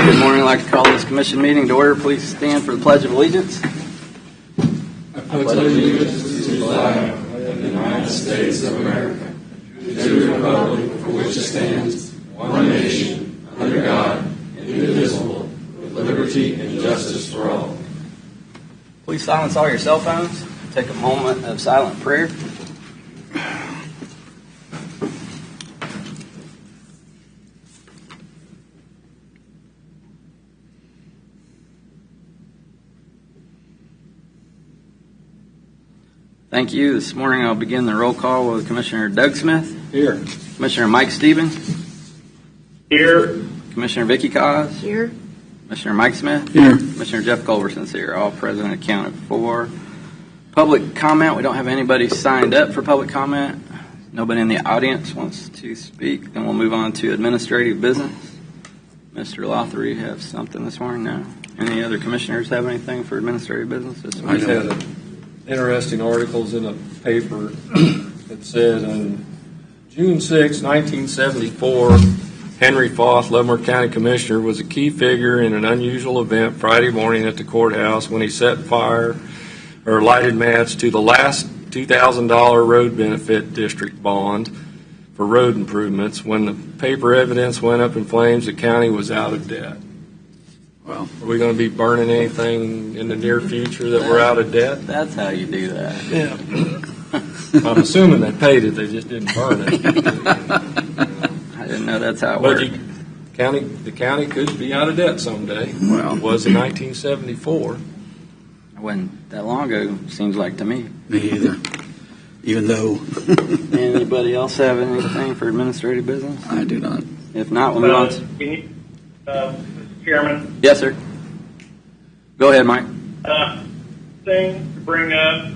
Good morning. I'd like to call this commission meeting to order. Please stand for the Pledge of Allegiance. I pledge allegiance to the flag of the United States of America, to the republic for which it stands, one nation, under God, indivisible, with liberty and justice for all. Please silence all your cell phones. Take a moment of silent prayer. Thank you. This morning I'll begin the roll call with Commissioner Doug Smith. Here. Commissioner Mike Stevens. Here. Commissioner Vicki Cos. Here. Commissioner Mike Smith. Here. Commissioner Jeff Culberson's here. All present accounted for. Public comment. We don't have anybody signed up for public comment. Nobody in the audience wants to speak. Then we'll move on to administrative business. Mr. Lothery, you have something this morning? No? Any other commissioners have anything for administrative business this morning? I had interesting articles in a paper that said on June 6, 1974, Henry Foth, Leavenworth County Commissioner, was a key figure in an unusual event Friday morning at the courthouse when he set fire or lighted match to the last $2,000 road benefit district bond for road improvements. When the paper evidence went up in flames, the county was out of debt. Well, are we going to be burning anything in the near future that we're out of debt? That's how you do that. Yeah. I'm assuming they paid it, they just didn't burn it. I didn't know that's how it But worked. the county could be out of debt someday. Well, It was in 1974. It wasn't that long ago, seems like to me. Me either. Even though Anybody else have anything for administrative business? I do not. If not, we'll move on to... Can you, Mr. Chairman, Yes, sir. Go ahead, Mike. thing to bring up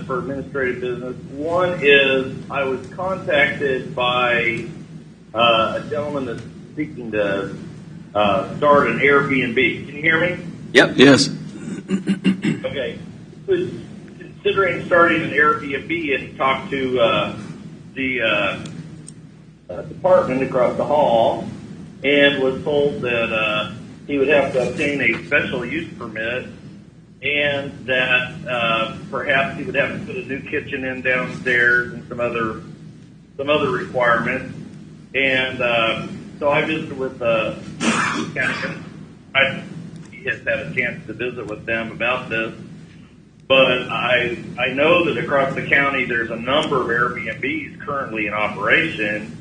for administrative business. One is I was contacted by a gentleman that's seeking to start an Airbnb. Can you hear me? Yep. Yes. Okay. Was considering starting an Airbnb and talked to the department across the hall and was told that he would have to obtain a special use permit and that perhaps he would have to put a new kitchen in downstairs and some other requirements. And so I visited with he has had a chance to visit with them about this. But I know that across the county there's a number of Airbnbs currently in operation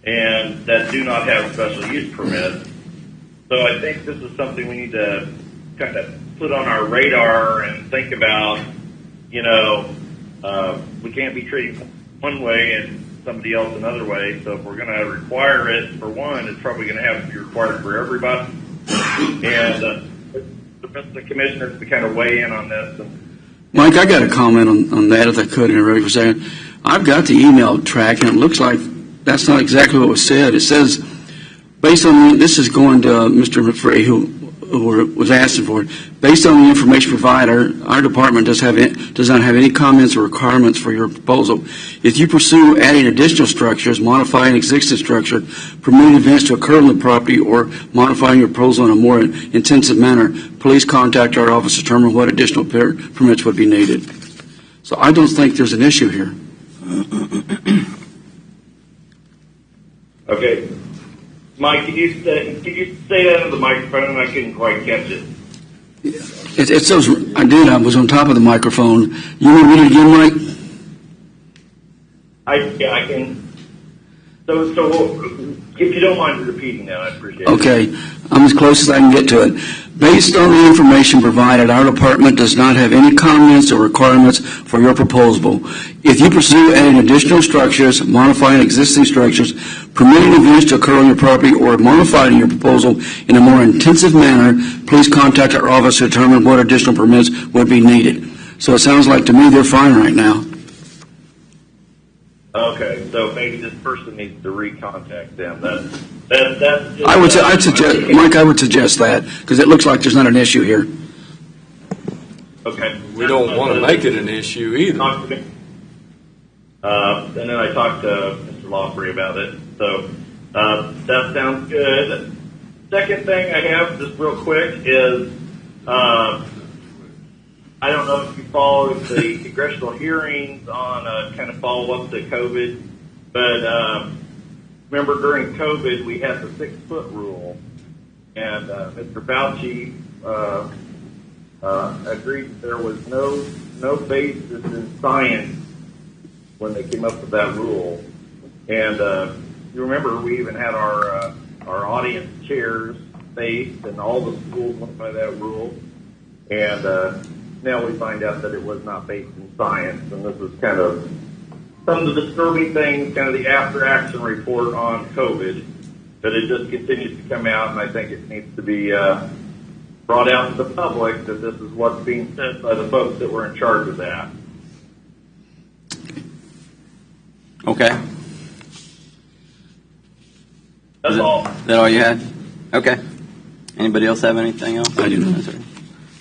and that do not have special use permits. So I think this is something we need to kind of put on our radar and think about. You know, we can't be treating one way and somebody else another way. So if we're going to require it for one, it's probably going to have to be required for everybody. And the commissioners to kind of weigh in on this. Mike, I got a comment on that, if I could interrupt you for a second. I've got the email track, and it looks like that's not exactly what was said. It says, based on this is going to Mr. McFrey, who was asking for it. Based on the information provided, our department does not have any comments or requirements for your proposal. If you pursue adding additional structures, modifying existing structure, permitting events to occur on the property, or modifying your proposal in a more intensive manner, please contact our office to determine what additional permits would be needed. So I don't think there's an issue here. Okay. Mike, could you say that into the microphone? I couldn't quite catch it. It says, I did. I was on top of the microphone. You want to read it again, Mike? I can. So if you don't mind repeating that, I appreciate it. Okay. I'm as close as I can get to it. Based on the information provided, our department does not have any comments or requirements for your proposal. If you pursue adding additional structures, modifying existing structures, permitting events to occur on your property, or modifying your proposal in a more intensive manner, please contact our office to determine what additional permits would be needed. So it sounds like to me they're fine right now. Okay, so maybe this person needs to recontact them. That's just, I'd suggest, Mike, I would suggest that, because it looks like there's not an issue here. Okay. We don't want to make it an issue either. And then I talked to Mr. Lawfrey about it. So that sounds good. second thing I have, just real quick, is I don't know if you followed the congressional hearings on kind of follow up to COVID, but remember during COVID we had the 6-foot rule, and Mr. Fauci agreed that there was no basis in science when they came up with that rule. And you remember we even had our audience chairs spaced, and all the schools went by that rule. And now we find out that it was not based in science, and this is kind of some of the disturbing things, kind of the after-action report on COVID, but it just continues to come out, and I think it needs to be brought out to the public that this is what's being said by the folks that were in charge of that. Okay. That's all. Is that all you had? Okay. Anybody else have anything else? I do not. No, sir.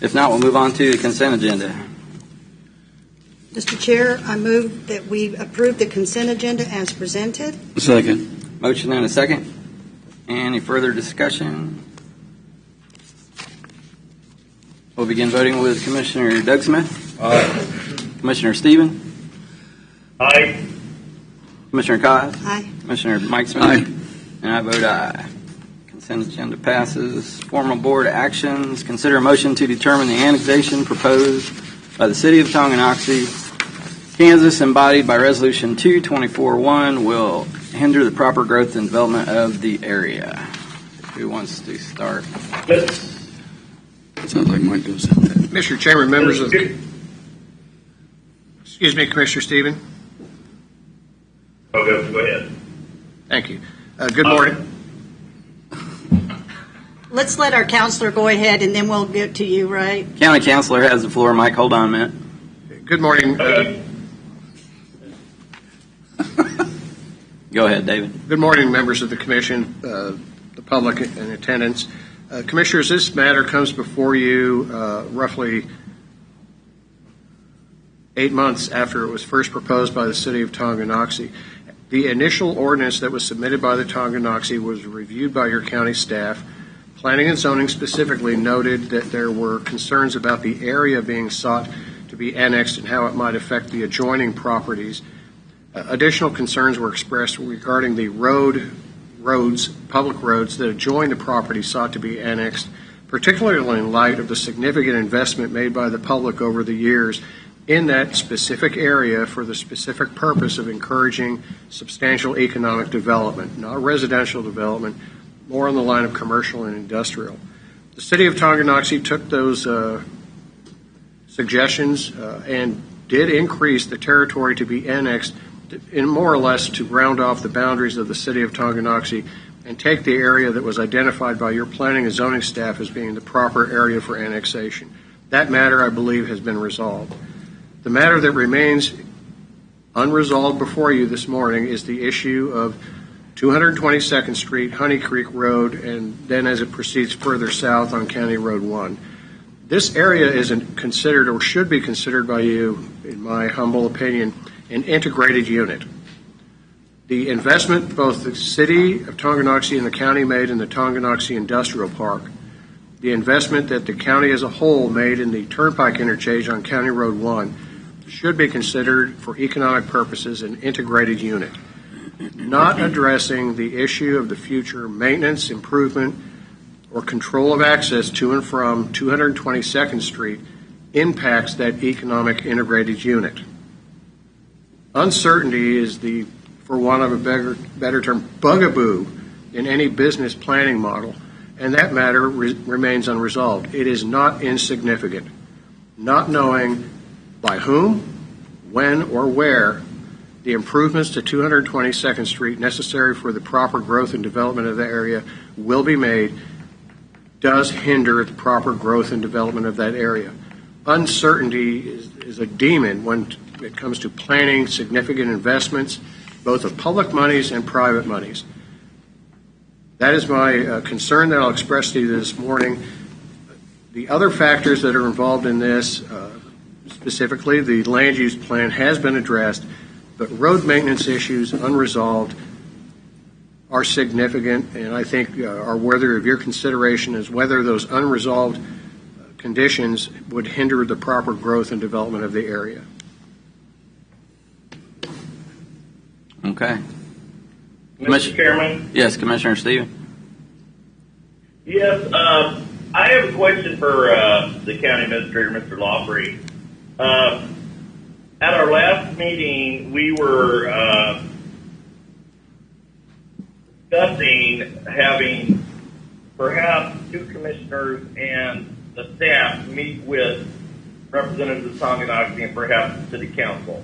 If not, we'll move on to the consent agenda. Mr. Chair, I move that we approve the consent agenda as presented. Second. Motion and a second. Any further discussion? We'll begin voting with Commissioner Doug Smith. Aye. Commissioner Stephen. Aye. Commissioner Cos. Aye. Commissioner Mike Smith. Aye. And I vote aye. Consent agenda passes. Formal board actions. Consider a motion to determine the annexation proposed by the City of Tonganoxie, Kansas, embodied by Resolution 224-1, will hinder the proper growth and development of the area. Who wants to start? Sounds like Mike does. Mr. Chairman, members of the... Excuse me, Commissioner Stephen. Okay, go ahead. Thank you. Good morning. Let's let our counselor go ahead, and then we'll get to you, right? County Councilor has the floor. Mike, hold on a minute. Good morning. Go ahead, David. Good morning, members of the Commission, the public in attendance. Commissioners, this matter comes before you roughly 8 months after it was first proposed by the City of Tonganoxie. The initial ordinance that was submitted by the Tonganoxie was reviewed by your county staff. Planning and zoning specifically noted that there were concerns about the area being sought to be annexed and how it might affect the adjoining properties. Additional concerns were expressed regarding the roads, public roads that adjoin the property sought to be annexed, particularly in light of the significant investment made by the public over the years in that specific area for the specific purpose of encouraging substantial economic development, not residential development, more on the line of commercial and industrial. The City of Tonganoxie took those suggestions and did increase the territory to be annexed in more or less to round off the boundaries of the City of Tonganoxie and take the area that was identified by your planning and zoning staff as being the proper area for annexation. That matter, I believe, has been resolved. The matter that remains unresolved before you this morning is the issue of 222nd Street, Honey Creek Road, and then as it proceeds further south on County Road 1. This area isn't considered, or should be considered by you, in my humble opinion, an integrated unit. The investment both the City of Tonganoxie and the county made in the Tonganoxie Industrial Park, the investment that the county as a whole made in the Turnpike Interchange on County Road 1 should be considered for economic purposes an integrated unit. Not addressing the issue of the future maintenance, improvement, or control of access to and from 222nd Street impacts that economic integrated unit. Uncertainty is the, for want of a better term, bugaboo in any business planning model, and that matter remains unresolved. It is not insignificant. Not knowing by whom, when, or where the improvements to 222nd Street necessary for the proper growth and development of the area will be made does hinder the proper growth and development of that area. Uncertainty is a demon when it comes to planning significant investments, both of public monies and private monies. That is my concern that I'll express to you this morning. The other factors that are involved in this, specifically the land use plan, has been addressed, but road maintenance issues unresolved are significant and I think are worthy of your consideration is whether those unresolved conditions would hinder the proper growth and development of the area. Okay. Mr. Chairman? Yes, Commissioner Stephen. Yes, I have a question for the county administrator, Mr. Lawfrey. At our last meeting, we were discussing having perhaps two commissioners and the staff meet with representatives of Tonganoxie and perhaps the city council.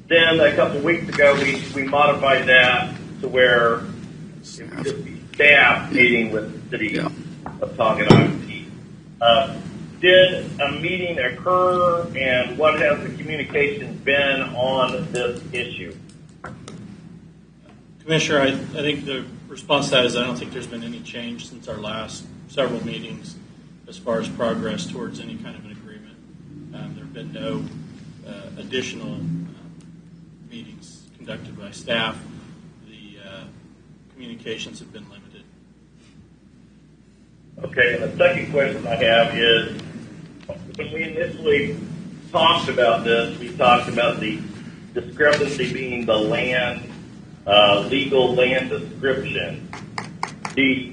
Then a couple weeks ago, we modified that to where it would just be staff meeting with the city of Tonganoxie. Did a meeting occur, and what has the communication been on this issue? Commissioner, I think the response to that is I don't think there's been any change since our last several meetings as far as progress towards any kind of an agreement. There have been no additional meetings conducted by staff. The communications have been limited. Okay, and the second question I have is, when we initially talked about this, we talked about the discrepancy being the land, legal land description. The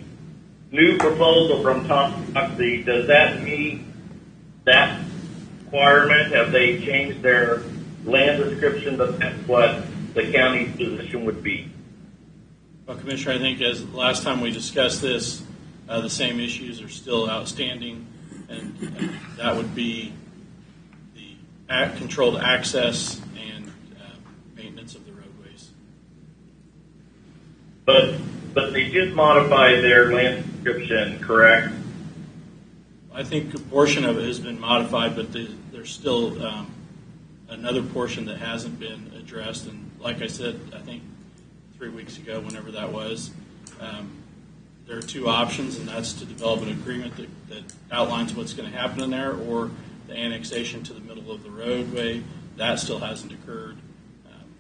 new proposal from Tonganoxie, does that meet that requirement? Have they changed their land description, but that's what the county's position would be? Well, Commissioner, I think as last time we discussed this, the same issues are still outstanding, and that would be the controlled access and maintenance of the roadways. But they did modify their land description, correct? I think a portion of it has been modified, but there's still another portion that hasn't been addressed. And like I said, I think 3 weeks ago, whenever that was, there are two options, and that's to develop an agreement that outlines what's going to happen in there, or the annexation to the middle of the roadway. That still hasn't occurred,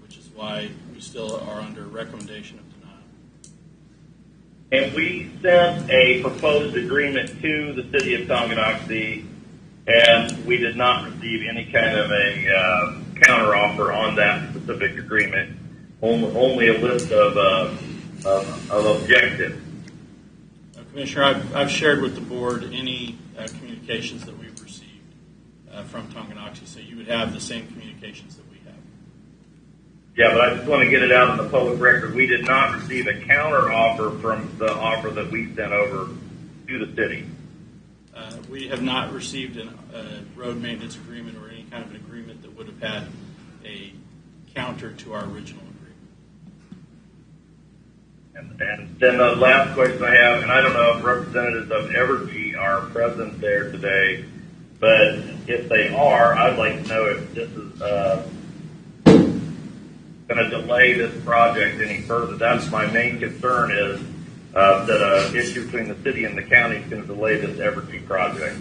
which is why we still are under recommendation of denial. And we sent a proposed agreement to the city of Tonganoxie, and we did not receive any kind of a counteroffer on that specific agreement, only a list of objectives. Commissioner, I've shared with the board any communications that we've received from Tonganoxie, so you would have the same communications that we have. Yeah, but I just want to get it out on the public record. We did not receive a counter offer from the offer that we sent over to the city. We have not received a road maintenance agreement or any kind of an agreement that would have had a counter to our original agreement. And then the last question I have, and I don't know if representatives of Evergy are present there today, but if they are, I'd like to know if this is going to delay this project any further. That's my main concern, is that an issue between the city and the county is going to delay this Evergy project.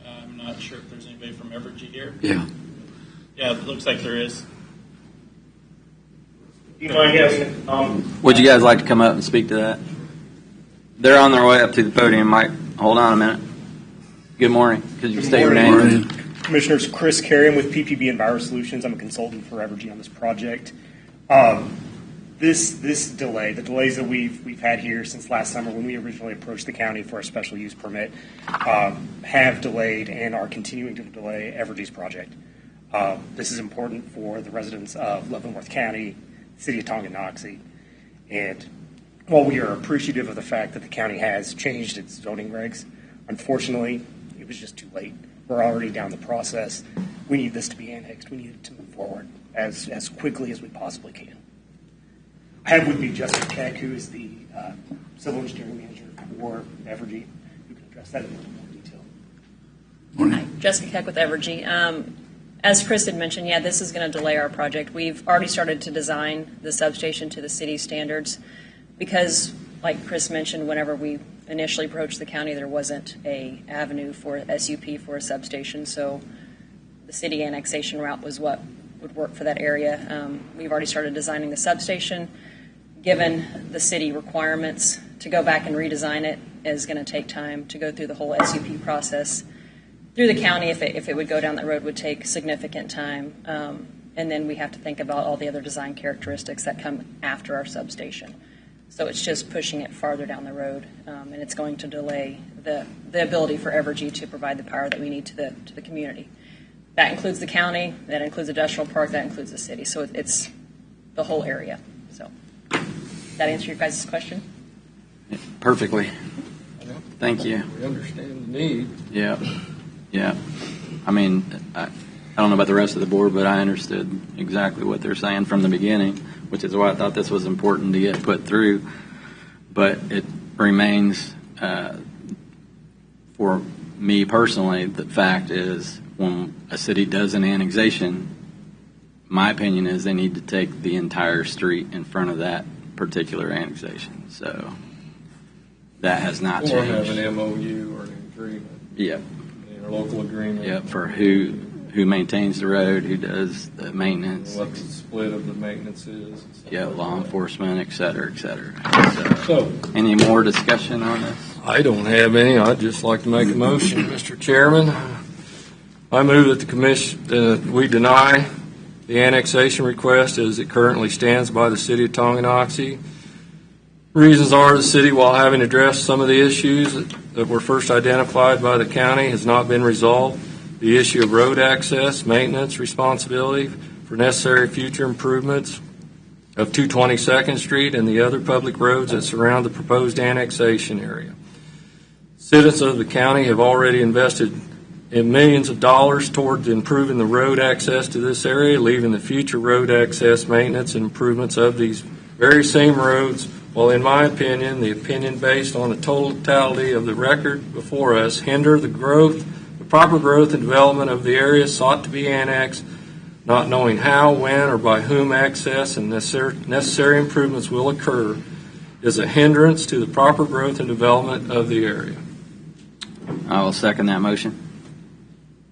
I'm not sure if there's anybody from Evergy here. Yeah. Yeah, it looks like there is. Do you mind having Would you guys like to come up and speak to that? They're on their way up to the podium. Mike, hold on a minute. Good morning. Could you state your name? Commissioners, Chris Carey, I'm with PPB Enviro Solutions. I'm a consultant for Evergy on this project. This delay, the delays that we've had here since last summer when we originally approached the county for a special use permit, have delayed and are continuing to delay Evergy's project. This is important for the residents of Leavenworth County, City of Tonganoxie, and while we are appreciative of the fact that the county has changed its zoning regs, unfortunately, it was just too late. We're already down the process. We need this to be annexed. We need it to move forward as quickly as we possibly can. I have with me Jessica Keck, who is the civil engineering manager for Evergy, who can address that in a little more detail. Hi, Jessica Keck with Evergy. As Chris had mentioned, yeah, this is going to delay our project. We've already started to design the substation to the city standards because, like Chris mentioned, whenever we initially approached the county, there wasn't a avenue for SUP for a substation, so the city annexation route was what would work for that area. We've already started designing the substation. given the city requirements, to go back and redesign it is going to take time. To go through the whole SUP process through the county, if it would go down that road, would take significant time. And then we have to think about all the other design characteristics that come after our substation. So it's just pushing it farther down the road, and it's going to delay the ability for Evergy to provide the power that we need to the community. That includes the county, that includes the industrial park, that includes the city. So it's the whole area. So that answer your guys' question? Perfectly. Thank you. We understand the need. Yeah. Yeah. I mean, I don't know about the rest of the board, but I understood exactly what they're saying from the beginning, which is why I thought this was important to get put through. But it remains, for me personally, the fact is when a city does an annexation, my opinion is they need to take the entire street in front of that particular annexation. So that has not Or changed. have an MOU or an agreement, Yep. a local agreement. Yep. For who maintains the road, who does the maintenance. What the split of the maintenance is. And stuff Yeah, like law that. enforcement, et cetera, et cetera. So, Any more discussion on this? I don't have any. I'd just like to make a motion, Mr. Chairman. I move that the commission, we deny the annexation request as it currently stands by the city of Tonganoxie. Reasons are the city, while having addressed some of the issues that were first identified by the county, has not been resolved. The issue of road access, maintenance, responsibility for necessary future improvements of 222nd Street and the other public roads that surround the proposed annexation area. Citizens of the county have already invested in millions of dollars towards improving the road access to this area, leaving the future road access, maintenance, and improvements of these very same roads. Well, in my opinion, the opinion based on the totality of the record before us, hinder the proper growth and development of the area sought to be annexed, not knowing how, when, or by whom access and necessary improvements will occur, is a hindrance to the proper growth and development of the area. I will second that motion.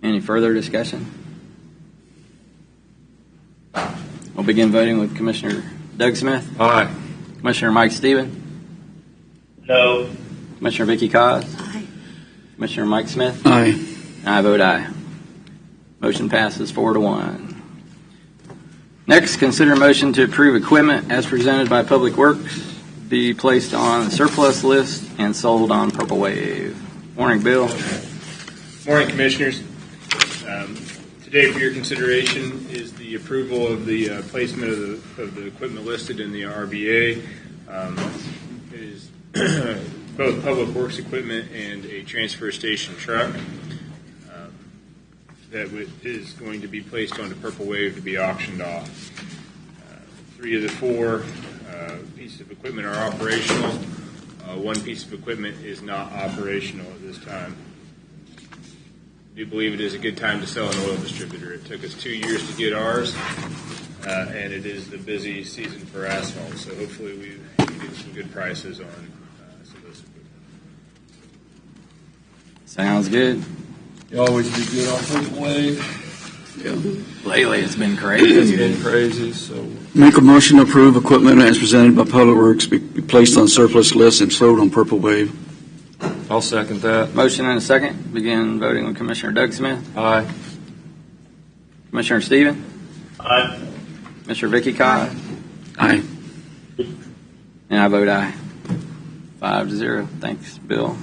Any further discussion? We'll begin voting with Commissioner Doug Smith, Aye. Commissioner Mike Stevens, No. Commissioner Vicki Cos, Aye. Commissioner Mike Smith, Aye. and I vote aye. Motion passes 4-1. Next, consider a motion to approve equipment as presented by Public Works be placed on the surplus list and sold on Purple Wave. Morning, Bill. Morning, Commissioners. Today for your consideration is the approval of the placement of the equipment listed in the RBA. It is both Public Works equipment and a transfer station truck that is going to be placed onto Purple Wave to be auctioned off. 3 of the 4 pieces of equipment are operational. 1 piece of equipment is not operational at this time. I do believe it is a good time to sell an oil distributor. It took us 2 years to get ours, and it is the busy season for asphalt. So hopefully we can get some good prices on some of this equipment. Sounds good. You always do good on Purple Wave. Lately, it's been crazy. It's been crazy, so Make a motion to approve equipment as presented by Public Works be placed on surplus list and sold on Purple Wave. I'll second that. Motion and a second. Begin voting with Commissioner Doug Smith, Aye. Commissioner Stevens, Aye. Commissioner Vicki Cos, Aye. and I vote aye. 5-0. Thanks, Bill.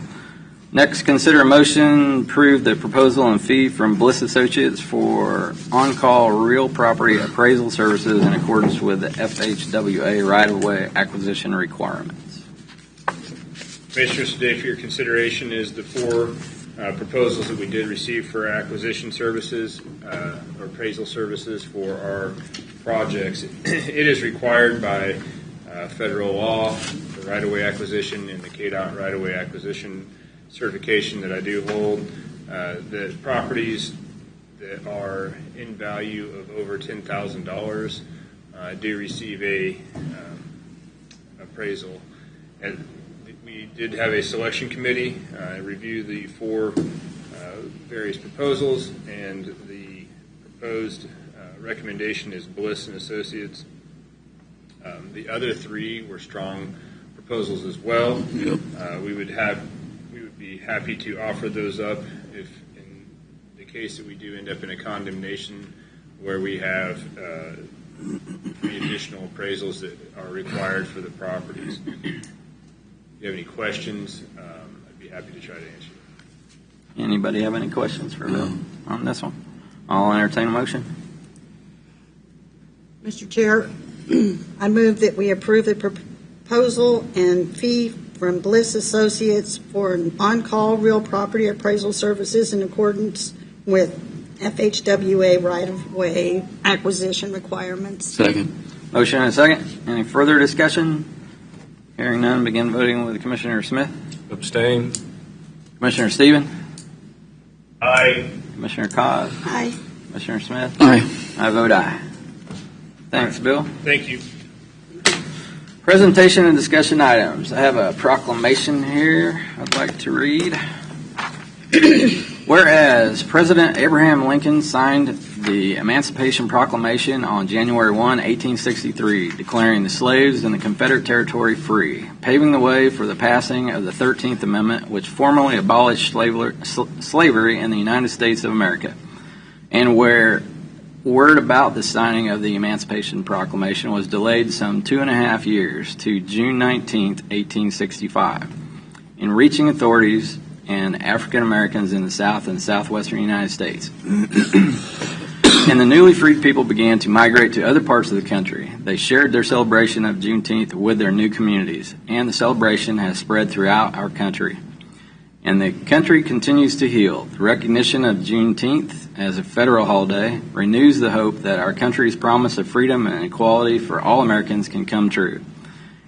Next, consider a motion to approve the proposal and fee from Bliss Associates for on-call real property appraisal services in accordance with the FHWA right-of-way acquisition requirements. Commissioners, today for your consideration is the 4 proposals that we did receive for acquisition services or appraisal services for our projects. It is required by federal law for right-of-way acquisition and the KDOT right-of-way acquisition certification that I do hold, that properties that are in value of over $10,000 do receive a appraisal. And we did have a selection committee review the 4 various proposals, and the proposed recommendation is Bliss and Associates. The other three were strong proposals as well. Yep. We would be happy to offer those up if, in the case that we do end up in a condemnation where we have the additional appraisals that are required for the properties. If you have any questions, I'd be happy to try to answer them. Anybody have any questions for Bill on this one? I'll entertain a motion. Mr. Chair, I move that we approve the proposal and fee from Bliss Associates for on-call real property appraisal services in accordance with FHWA right-of-way acquisition requirements. Second. Motion and a second. Any further discussion? Hearing none, begin voting with Commissioner Smith. Abstain. Commissioner Stephen. Aye. Commissioner Cobb. Aye. Commissioner Smith. Aye. I vote aye. Thanks, Bill. Thank you. Presentation and discussion items. I have a proclamation here I'd like to read. Whereas President Abraham Lincoln signed the Emancipation Proclamation on January 1, 1863, declaring the slaves in the Confederate territory free, paving the way for the passing of the 13th Amendment, which formally abolished slavery in the United States of America. And where word about the signing of the Emancipation Proclamation was delayed some 2.5 years to June 19, 1865, in reaching authorities and African Americans in the South and Southwestern United States. And the newly freed people began to migrate to other parts of the country. They shared their celebration of Juneteenth with their new communities, and the celebration has spread throughout our country. And the country continues to heal. The recognition of Juneteenth as a federal holiday renews the hope that our country's promise of freedom and equality for all Americans can come true.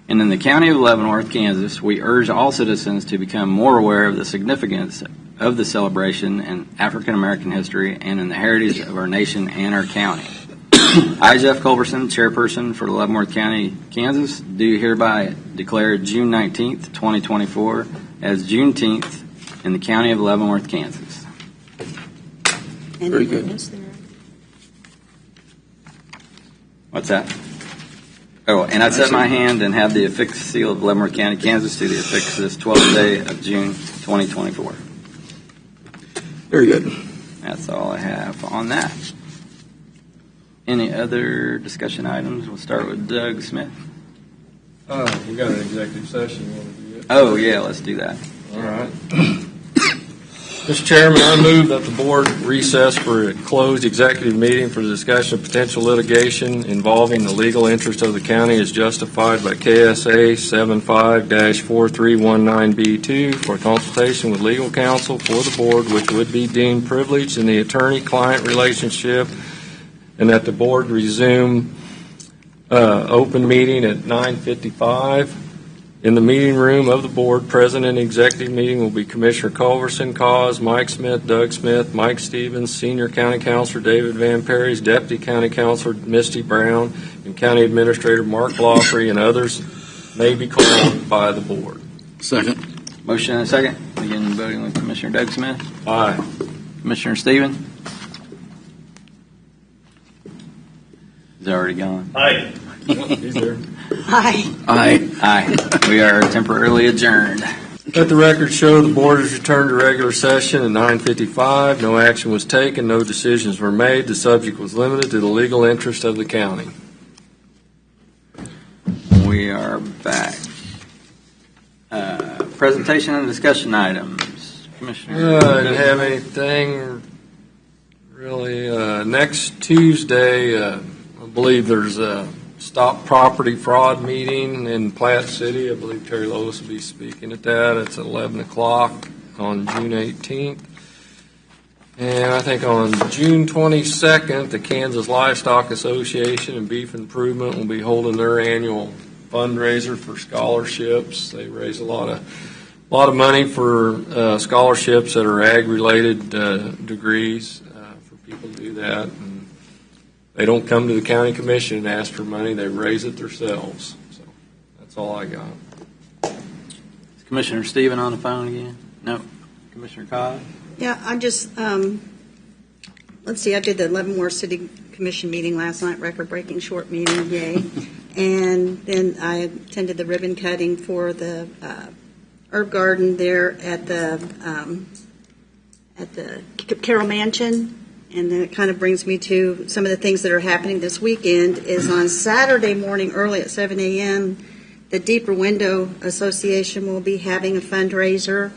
And in the county of Leavenworth, Kansas, we urge all citizens to become more aware of the significance of the celebration in African American history and in the heritage of our nation and our county. I, Jeff Culberson, chairperson for Leavenworth County, Kansas, do hereby declare June 19th, 2024 as Juneteenth in the county of Leavenworth, Kansas. Very good. What's that? Oh, and I set my hand and have the affixed seal of Leavenworth County, Kansas to the affixed this 12th day of June 2024. Very good. That's all I have on that. Any other discussion items? We'll start with Doug Smith. We got an executive session. You want to do it? Oh, yeah, let's do that. All right. Mr. Chairman, I move that the board recess for a closed executive meeting for the discussion of potential litigation involving the legal interest of the county as justified by KSA 75-4319B2 for consultation with legal counsel for the board, which would be deemed privileged in the attorney-client relationship, and that the board resume open meeting at 9:55. In the meeting room of the board, present in the executive meeting will be Commissioner Culverson, Cause, Mike Smith, Doug Smith, Mike Stevens, Senior County Counselor David Van Perry's, Deputy County Counselor Misty Brown, and County Administrator Mark Lawfrey, and others may be called by the board. Second. Motion and a second. Begin voting with Commissioner Doug Smith. Aye. Commissioner Stephen. He's already gone. Aye. He's there. Aye. Aye. Aye. We are temporarily adjourned. Let the record show the board has returned to regular session at 9:55. No action was taken. No decisions were made. The subject was limited to the legal interest of the county. We are back. Presentation and discussion items. Commissioner. I didn't have anything really. Next Tuesday, I believe there's a Stop Property Fraud meeting in Platte City. I believe Terry Lois will be speaking at that. It's at 11 o'clock on June 18th. And I think on June 22nd, the Kansas Livestock Association and Beef Improvement will be holding their annual fundraiser for scholarships. They raise a lot of money for scholarships that are ag-related degrees for people to do that. And they don't come to the county commission and ask for money; they raise it themselves. So that's all I got. Is Commissioner Stephen on the phone again? No. Commissioner Cobb? Yeah, I just, let's see, I did the Leavenworth City Commission meeting last night, record-breaking short meeting, yay. And then I attended the ribbon cutting for the herb garden there at the Carroll Mansion. And then it kind of brings me to some of the things that are happening this weekend is on Saturday morning early at 7 a.m., the Deeper Window Association will be having a fundraiser,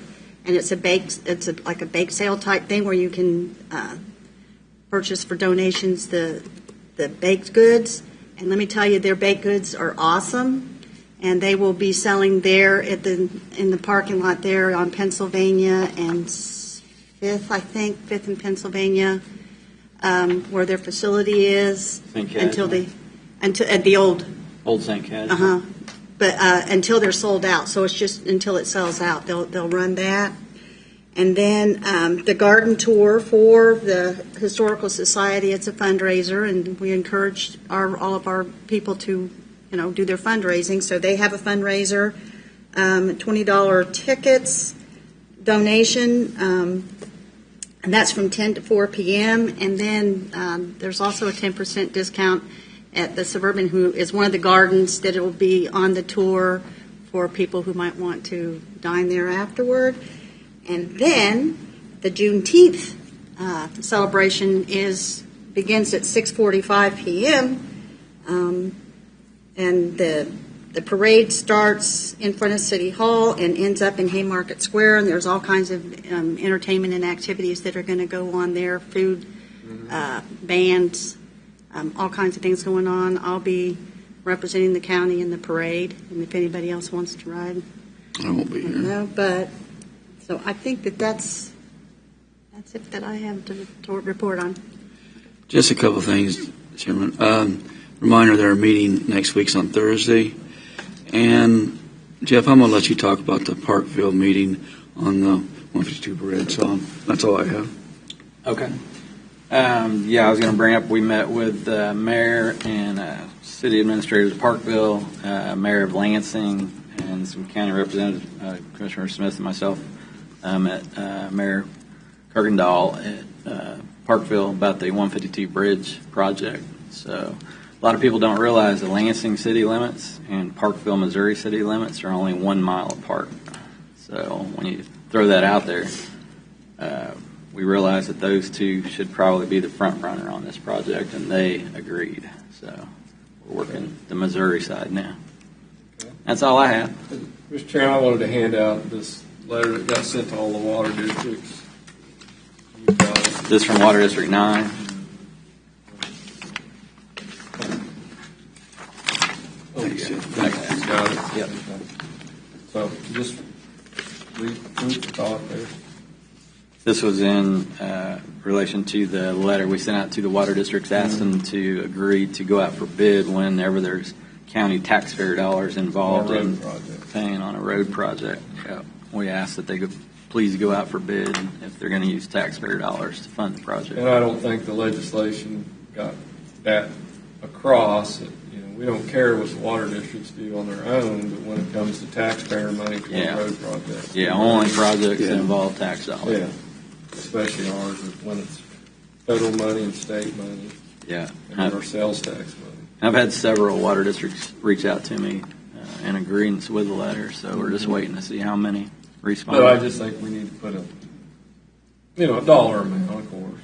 and it's like a bake sale type thing where you can purchase for donations the baked goods. And let me tell you, their baked goods are awesome, and they will be selling there in the parking lot there on Pennsylvania and 5th and Pennsylvania, where their facility is until at the old St. Cad's. But until they're sold out, so it's just until it sells out, they'll run that. And then the garden tour for the Historical Society, it's a fundraiser, and we encourage all of our people to, do their fundraising. So they have a fundraiser, $20 tickets, donation, and that's from 10 to 4 p.m. And then there's also a 10% discount at the Suburban, who is one of the gardens that will be on the tour for people who might want to dine there afterward. And then the Juneteenth celebration begins at 6:45 p.m. And the parade starts in front of City Hall and ends up in Haymarket Square. And there's all kinds of entertainment and activities that are going to go on there, food, bands, all kinds of things going on. I'll be representing the county in the parade, and if anybody else wants to ride, I won't be here. no. But so I think that's it that I have to report on. Just a couple of things, Chairman. Reminder that our meeting next week's on Thursday. And, Jeff, I'm going to let you talk about the Parkville meeting on the 152 bridge. So that's all I have. Okay. I was going to bring up, we met with the mayor and city administrators of Parkville, mayor of Lansing, and some county representatives, Commissioner Smith and myself, at Mayor Kirkendall at Parkville about the 152 bridge project. So a lot of people don't realize the Lansing city limits and Parkville, Missouri city limits are only 1 mile apart. So when you throw that out there, we realized that those two should probably be the front runner on this project, and they agreed. So we're working the Missouri side now. Okay. That's all I have. Mr. Chairman, I wanted to hand out this letter that got sent to all the water districts. You got it. This from Water District 9. Oh, yeah. Thanks. You got it. Yep. So just read food for thought there. This was in relation to the letter we sent out to the water districts, asked them to agree to go out for bid whenever there's county taxpayer dollars involved in paying on a road project. We asked that they could please go out for bid if they're going to use taxpayer dollars to fund the project. And I don't think the legislation got that across. We don't care what the water districts do on their own, but when it comes to taxpayer money for a road project. Yeah, only projects that involve tax dollars. Yeah, especially ours, when it's federal money and state money. Yeah. And our sales tax money. I've had several water districts reach out to me in agreement with the letter, so we're just waiting to see how many respond. But I just think we need to put a dollar amount, of course.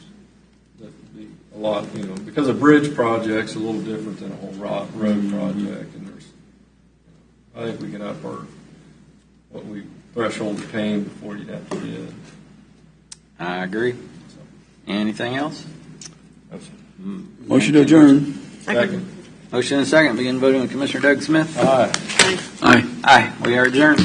That would be a lot, because a bridge project's a little different than a whole road project, and I think we can up what threshold of paying before you have to bid. I agree. Anything else? Motion to adjourn. Second. Motion and second. Begin voting with Commissioner Doug Smith. Aye. Aye. Aye. We are adjourned.